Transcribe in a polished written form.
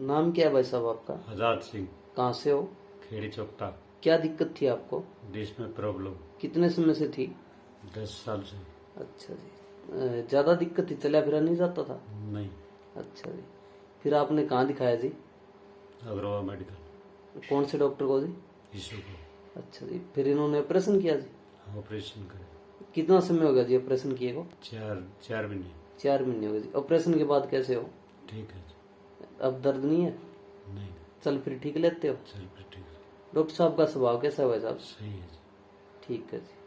नाम क्या है भाई साहब आपका? आजाद सिंह। कहाँ से हो? खेड़ी चौकटा। क्या दिक्कत थी आपको? डिश में प्रॉब्लम। कितने समय से थी? 10 साल से। अच्छा जी। ज्यादा दिक्कत थी, चला फिरा नहीं जाता था? नहीं। अच्छा जी। फिर आपने कहाँ दिखाया जी? अग्रवाल मेडिकल। कौन से डॉक्टर को जी? यीशु को। अच्छा जी। फिर इन्होंने ऑपरेशन किया जी? ऑपरेशन करे। कितना समय हो गया जी ऑपरेशन किए को? 4 महीने। 4 महीने हो गए जी। ऑपरेशन के बाद कैसे हो? ठीक है जी। अब दर्द नहीं है? नहीं। चल फिर ठीक लेते हो? चल फिर ठीक है। डॉक्टर साहब का स्वभाव कैसा है भाई साहब? सही है जी। ठीक है जी।